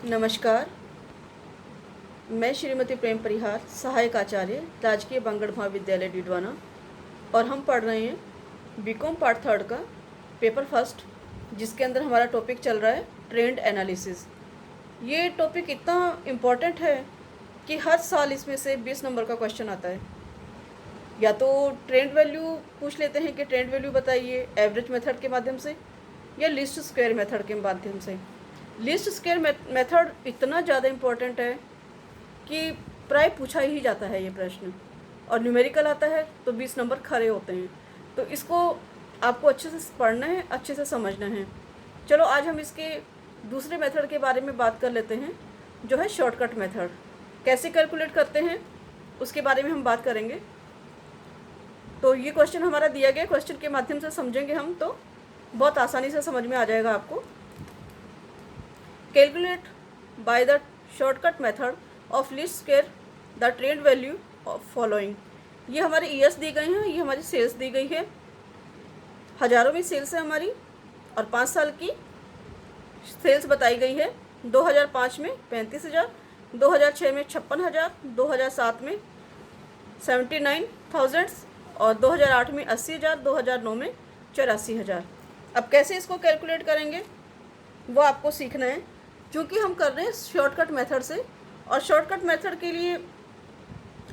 नमस्कार। मैं श्रीमती प्रेम परिहार, सहायक आचार्य, राजकीय बांगड़ महाविद्यालय डीडवाना, और हम पढ़ रहे हैं बीकॉम पार्ट थर्ड का पेपर फर्स्ट, जिसके अंदर हमारा टॉपिक चल रहा है ट्रेंड एनालिसिस। ये टॉपिक इतना इम्पोर्टेंट है कि हर साल इसमें से 20 नंबर का क्वेश्चन आता है। या तो ट्रेंड वैल्यू पूछ लेते हैं कि ट्रेंड वैल्यू बताइए एवरेज मेथड के माध्यम से, या लीस्ट स्क्वायर मेथड के माध्यम से। लीस्ट स्क्वायर मेथड इतना ज़्यादा इम्पोर्टेंट है कि प्राय पूछा ही जाता है ये प्रश्न, और न्यूमेरिकल आता है तो 20 नंबर खरे होते हैं। तो इसको आपको अच्छे से पढ़ना है, अच्छे से समझना है। चलो आज हम इसके दूसरे मेथड के बारे में बात कर लेते हैं, जो है शॉर्टकट मेथड। कैसे कैलकुलेट करते हैं उसके बारे में हम बात करेंगे। तो ये क्वेश्चन हमारा दिया गया, क्वेश्चन के माध्यम से समझेंगे हम तो बहुत आसानी से समझ में आ जाएगा आपको। Calculate by the shortcut method of least square the trend value of following. ये हमारे ईयर्स दी गई हैं, ये हमारी सेल्स दी गई है। हज़ारों में सेल्स है हमारी, और 5 साल की सेल्स बताई गई है। 2005 में 35,000, 2006 में 56,000, 2007 में 79,000 और 2008 में 80,000, 2009 में 84,000। अब कैसे इसको कैलकुलेट करेंगे वो आपको सीखना है, क्योंकि हम कर रहे हैं शॉर्टकट मेथड से। और शॉर्टकट मेथड के लिए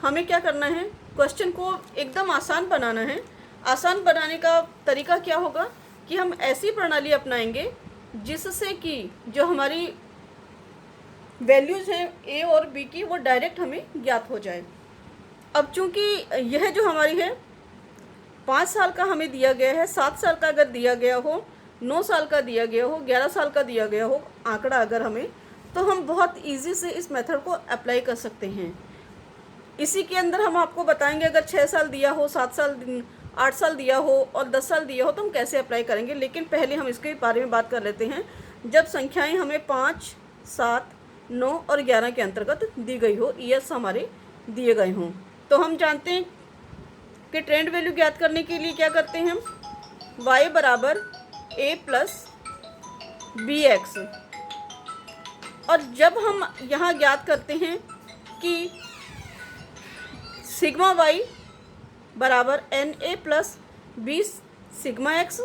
हमें क्या करना है, क्वेश्चन को एकदम आसान बनाना है। आसान बनाने का तरीका क्या होगा कि हम ऐसी प्रणाली अपनाएंगे जिससे कि जो हमारी वैल्यूज़ हैं ए और बी की, वो डायरेक्ट हमें ज्ञात हो जाए। अब चूँकि यह जो हमारी है 5 साल का हमें दिया गया है, 7 साल का अगर दिया गया हो, 9 साल का दिया गया हो, 11 साल का दिया गया हो आंकड़ा अगर हमें, तो हम बहुत इजी से इस मेथड को अप्लाई कर सकते हैं। इसी के अंदर हम आपको बताएंगे अगर 6 साल दिया हो, 7 साल, 8 साल दिया हो और 10 साल दिया हो तो हम कैसे अप्लाई करेंगे। लेकिन पहले हम इसके बारे में बात कर लेते हैं। जब संख्याएं हमें 5, 7, 9 और 11 के अंतर्गत दी गई हो, ईयर्स हमारे दिए गए हों, तो हम जानते हैं कि ट्रेंड वैल्यू ज्ञात करने के लिए क्या करते हैं हम, y बराबर a प्लस बी एक्स। और जब हम यहाँ ज्ञात करते हैं कि सिग्मा y बराबर n a plus b sigma x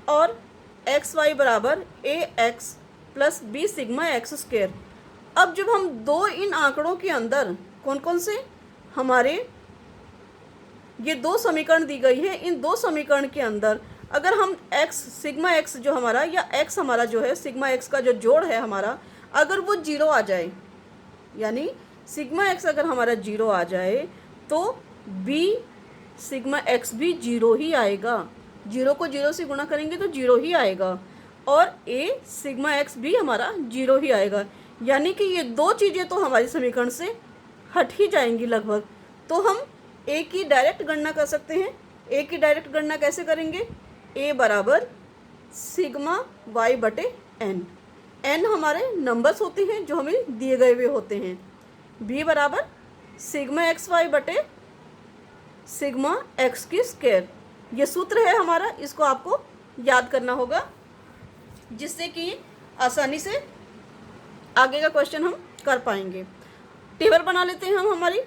और एक्स वाई बराबर a x plus b sigma x square. अब जब हम इन आंकड़ों के अंदर कौन कौन से हमारे ये 2 समीकरण दी गई है, इन 2 समीकरण के अंदर अगर हम x सिग्मा x जो हमारा, या x हमारा जो है सिग्मा x का जो जोड़ है हमारा, अगर वो 0 आ जाए, यानी सिग्मा x अगर हमारा 0 आ जाए तो b सिग्मा x भी 0 ही आएगा। 0 को 0 से गुणा करेंगे तो 0 ही आएगा, और a सिग्मा x भी हमारा 0 ही आएगा। यानी कि ये 2 चीज़ें तो हमारी समीकरण से हट ही जाएंगी लगभग। तो हम a की डायरेक्ट गणना कर सकते हैं। a की डायरेक्ट गणना कैसे करेंगे, a बराबर सिग्मा y बटे n। n हमारे नंबर्स होते हैं जो हमें दिए गए हुए होते हैं। b बराबर सिग्मा एक्स वाई बटे सिग्मा x की स्क्वायर। ये सूत्र है हमारा, इसको आपको याद करना होगा, जिससे कि आसानी से आगे का क्वेश्चन हम कर पाएंगे। टेबल बना लेते हैं हम। हमारी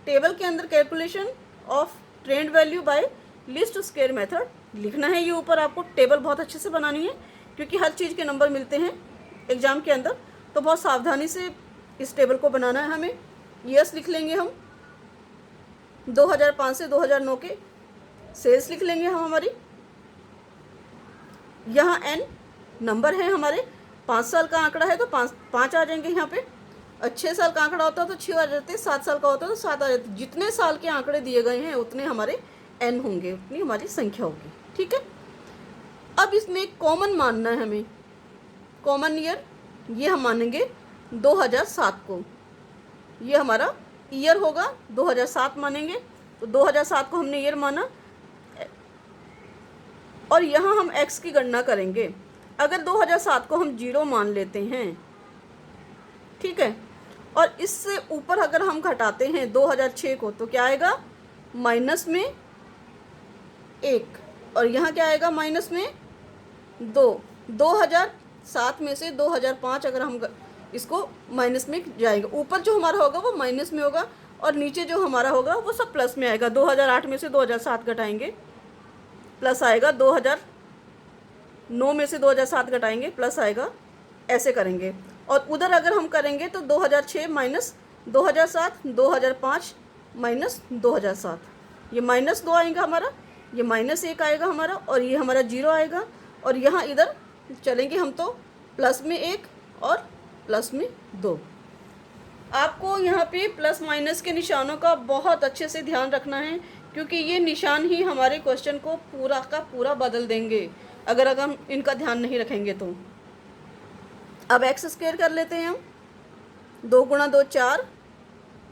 टेबल के अंदर calculation of trend value by least square method लिखना है। ये ऊपर आपको टेबल बहुत अच्छे से बनानी है, क्योंकि हर चीज़ के नंबर मिलते हैं एग्ज़ाम के अंदर, तो बहुत सावधानी से इस टेबल को बनाना है हमें। ईयर्स लिख लेंगे हम, 2005 से 2009 के सेल्स लिख लेंगे हम हमारी। यहाँ n नंबर है हमारे, 5 साल का आंकड़ा है तो 5 आ जाएंगे यहाँ पे। 6 साल का आंकड़ा होता है तो 6 आ जाते, 7 साल का होता है तो 7 आ जाते। जितने साल के आंकड़े दिए गए हैं उतने हमारे n होंगे, उतनी हमारी संख्या होगी। ठीक है। अब इसमें कॉमन मानना है हमें। कॉमन ईयर ये हम मानेंगे 2007 को, ये हमारा ईयर होगा, 2007 मानेंगे। तो 2007 को हमने ईयर माना, और यहाँ हम x की गणना करेंगे। अगर 2007 को हम 0 मान लेते हैं, ठीक है, और इससे ऊपर अगर हम घटाते हैं 2006 को, तो क्या आएगा, माइनस में 1, और यहाँ क्या आएगा, माइनस में 2। 2007 में से 2005 अगर हम इसको माइनस में जाएगा। ऊपर जो हमारा होगा वो माइनस में होगा और नीचे जो हमारा होगा वो सब प्लस में आएगा। 2008 में से 2007 घटाएंगे, प्लस आएगा। 2009 में से 2007 घटाएंगे, प्लस आएगा। ऐसे करेंगे। और उधर अगर हम करेंगे तो 2006 माइनस 2007, 2005 माइनस 2007, ये -2 आएगा हमारा, ये -1 आएगा हमारा, और ये हमारा 0 आएगा। और यहाँ इधर चलेंगे हम तो प्लस में 1 और प्लस में 2। आपको यहाँ पे प्लस माइनस के निशानों का बहुत अच्छे से ध्यान रखना है, क्योंकि ये निशान ही हमारे क्वेश्चन को पूरा का पूरा बदल देंगे अगर हम इनका ध्यान नहीं रखेंगे तो। अब एक्स स्क्वायर कर लेते हैं हम। 2 गुणा 2 4,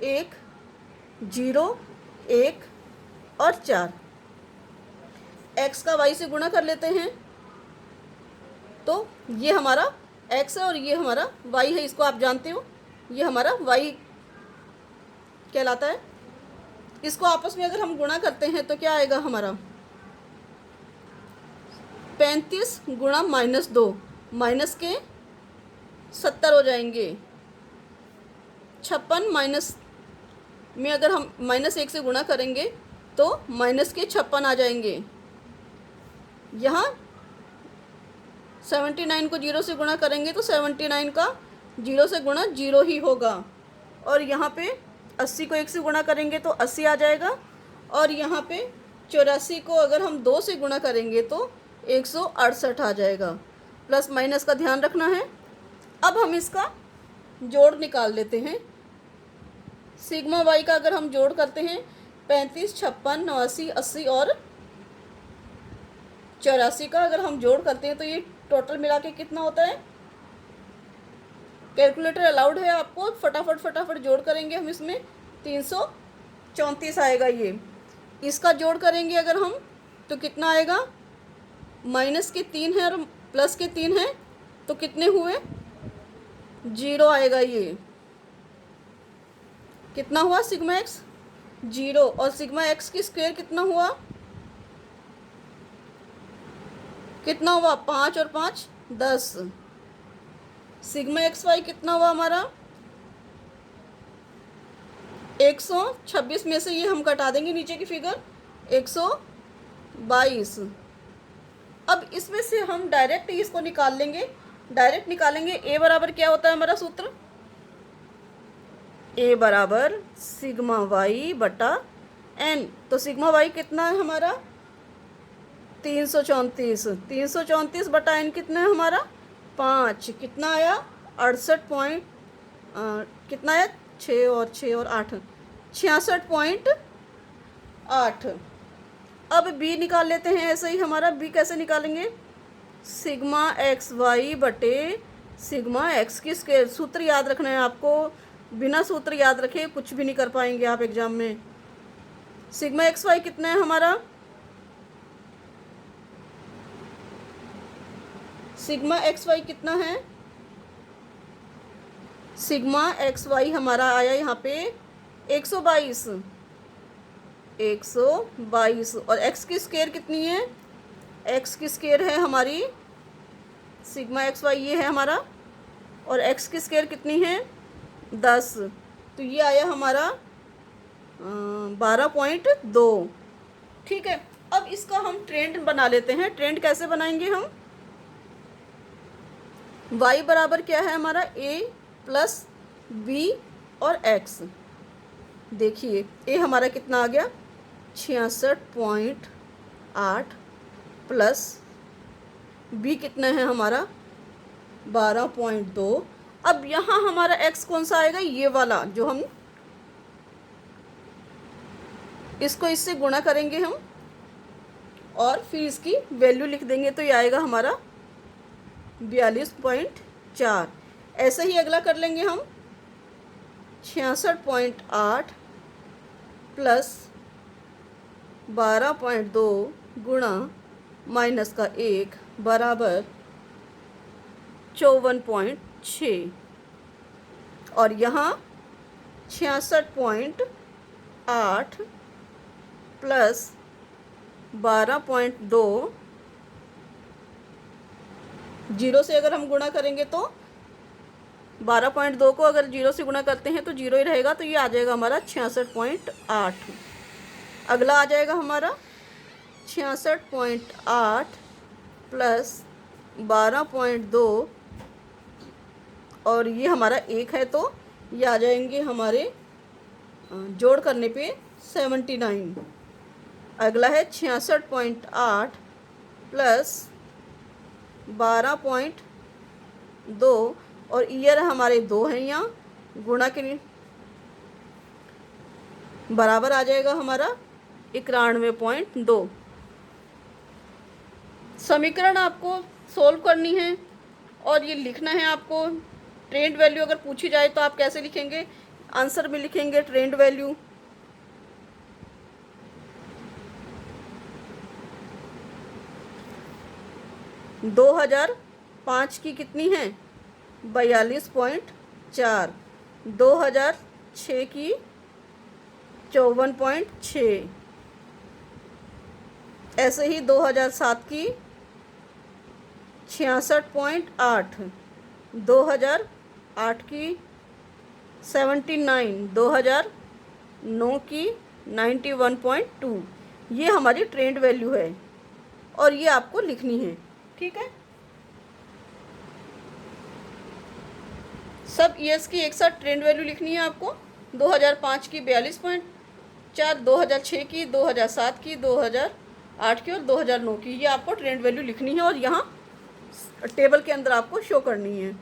1 0 1 और 4। एक्स का वाई से गुणा कर लेते हैं तो ये हमारा एक्स है और ये हमारा वाई है, इसको आप जानते हो, ये हमारा वाई कहलाता है। इसको आपस में अगर हम गुणा करते हैं तो क्या आएगा हमारा, 35 गुणा -2, माइनस के 70 हो जाएंगे। 56 माइनस में अगर हम -1 से गुणा करेंगे तो माइनस के 56 आ जाएंगे। यहाँ 79 को 0 से गुणा करेंगे तो 79 का 0 से गुणा 0 ही होगा। और यहाँ पे 80 को 1 से गुणा करेंगे तो 80 आ जाएगा। और यहाँ पे 84 को अगर हम 2 से गुणा करेंगे तो 168 आ जाएगा। प्लस माइनस का ध्यान रखना है। अब हम इसका जोड़ निकाल लेते हैं। सिग्मा वाई का अगर हम जोड़ करते हैं 35, 56, 89, 80 और 84 का अगर हम जोड़ करते हैं तो ये टोटल मिला के कितना होता है। कैलकुलेटर अलाउड है आपको, फटाफट जोड़ करेंगे हम इसमें। 334 आएगा ये। इसका जोड़ करेंगे अगर हम तो कितना आएगा, माइनस के 3 है और प्लस के 3 है तो कितने हुए, 0 आएगा। ये कितना हुआ, सिग्मा एक्स 0 और सिग्मा एक्स की स्क्वायर कितना हुआ, 5 और 5 10। सिग्मा एक्स वाई कितना हुआ हमारा, 126 में से ये हम घटा देंगे नीचे की फिगर, 122। अब इसमें से हम डायरेक्ट इसको निकाल लेंगे, डायरेक्ट निकालेंगे। ए बराबर क्या होता है हमारा सूत्र, ए बराबर सिग्मा वाई बटा एन। तो सिग्मा वाई कितना है हमारा, 334। 334 बटा एन कितना है हमारा, 5। कितना आया, 68 कितना है, 6 और 6 और 8, 66.8। अब बी निकाल लेते हैं ऐसे ही हमारा। बी कैसे निकालेंगे, सिग्मा एक्स वाई बटे सिग्मा एक्स की स्क्वायर। सूत्र याद रखना है आपको, बिना सूत्र याद रखे कुछ भी नहीं कर पाएंगे आप एग्जाम में। सिग्मा एक्स वाई कितना है हमारा, सिग्मा एक्स वाई कितना है, सिग्मा एक्स वाई हमारा आया यहाँ पे 122। 122 और एक्स की स्क्वायर कितनी है, एक्स की स्क्वायर है हमारी, सिग्मा एक्स वाई ये है हमारा, और एक्स की स्क्वायर कितनी है 10। तो ये आया हमारा 12.2। ठीक है। अब इसका हम ट्रेंड बना लेते हैं। ट्रेंड कैसे बनाएंगे हम, y बराबर क्या है हमारा, a प्लस बी और x। देखिए a हमारा कितना आ गया, 66.8 प्लस b कितना है हमारा 12.2। अब यहाँ हमारा x कौन सा आएगा, ये वाला जो हम इसको इससे गुणा करेंगे हम और फिर इसकी वैल्यू लिख देंगे तो ये आएगा हमारा 42.4। ऐसे ही अगला कर लेंगे हम, 66.8 प्लस 12.2 गुणा माइनस का 1 बराबर 54.6। और यहाँ 66.8 प्लस 12.2 0 से अगर हम गुणा करेंगे तो 12.2 को अगर 0 से गुणा करते हैं तो 0 ही रहेगा, तो ये आ जाएगा हमारा 66.8। अगला आ जाएगा हमारा 66.8 प्लस 12.2 और ये हमारा 1 है, तो ये आ जाएंगे हमारे जोड़ करने पे 79। अगला है 66.8 प्लस 12.2 और ईयर हमारे 2 हैं, यहाँ गुणा के बराबर आ जाएगा हमारा 91.2। समीकरण आपको सोल्व करनी है और ये लिखना है आपको। ट्रेंड वैल्यू अगर पूछी जाए तो आप कैसे लिखेंगे? आंसर में लिखेंगे ट्रेंड वैल्यू दो 2005 की कितनी है? 42.4। 2006 की 54.6। ऐसे ही 2007 की 66.8। 2008 की 79। 2009 की 91.2। ये हमारी ट्रेंड वैल्यू है और ये आपको लिखनी है, ठीक है। सब ईयर्स की एक साथ ट्रेंड वैल्यू लिखनी है आपको। 2005 की 42.4, 2006 की, 2007 की, 2008 की और 2009 की, ये आपको ट्रेंड वैल्यू लिखनी है और यहाँ टेबल के अंदर आपको शो करनी है।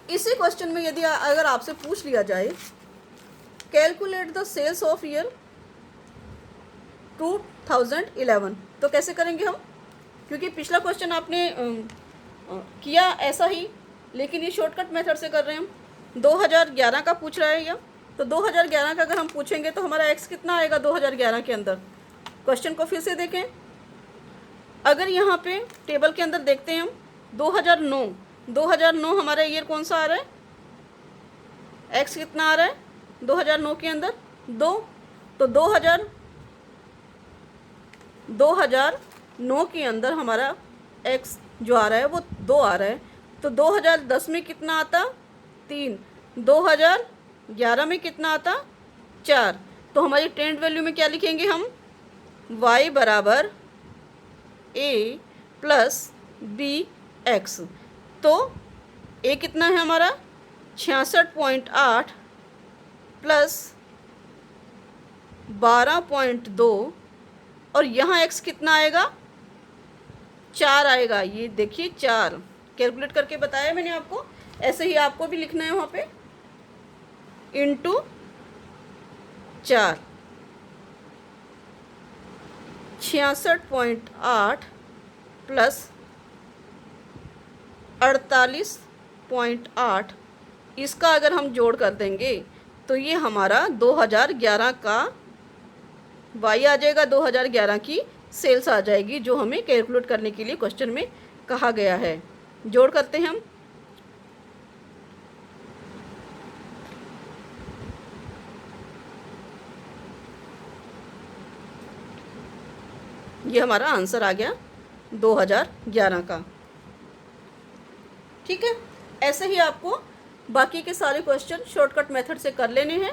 इसी क्वेश्चन में यदि अगर आपसे पूछ लिया जाए calculate the sales of year 2011, तो कैसे करेंगे हम? क्योंकि पिछला क्वेश्चन आपने किया ऐसा ही, लेकिन ये शॉर्टकट मेथड से कर रहे हैं हम। 2011 का पूछ रहा है यह, तो 2011 का अगर हम पूछेंगे तो हमारा एक्स कितना आएगा 2011 के अंदर? क्वेश्चन को फिर से देखें। अगर यहाँ पे टेबल के अंदर देखते हैं हम 2009 हमारा ईयर कौन सा आ रहा है? एक्स कितना आ रहा है 2009 के अंदर? 2। तो 2009 के अंदर हमारा एक्स जो आ रहा है वो 2 आ रहा है। तो 2010 में कितना आता? 3। 2011 में कितना आता? 4। तो हमारी ट्रेंड वैल्यू में क्या लिखेंगे हम? y बराबर a प्लस बी एक्स। तो a कितना है हमारा? 66.8 प्लस 12.2 और यहाँ x कितना आएगा? 4 आएगा। ये देखिए 4 कैलकुलेट करके बताया मैंने आपको। ऐसे ही आपको भी लिखना है वहाँ पे इंटू 4। 66.8 प्लस 48.8, इसका अगर हम जोड़ कर देंगे तो ये हमारा 2011 का y आ जाएगा। 2011 की सेल्स आ जाएगी जो हमें कैलकुलेट करने के लिए क्वेश्चन में कहा गया है। जोड़ करते हैं हम। ये हमारा आंसर आ गया 2011 का, ठीक है। ऐसे ही आपको बाकी के सारे क्वेश्चन शॉर्टकट मेथड से कर लेने हैं।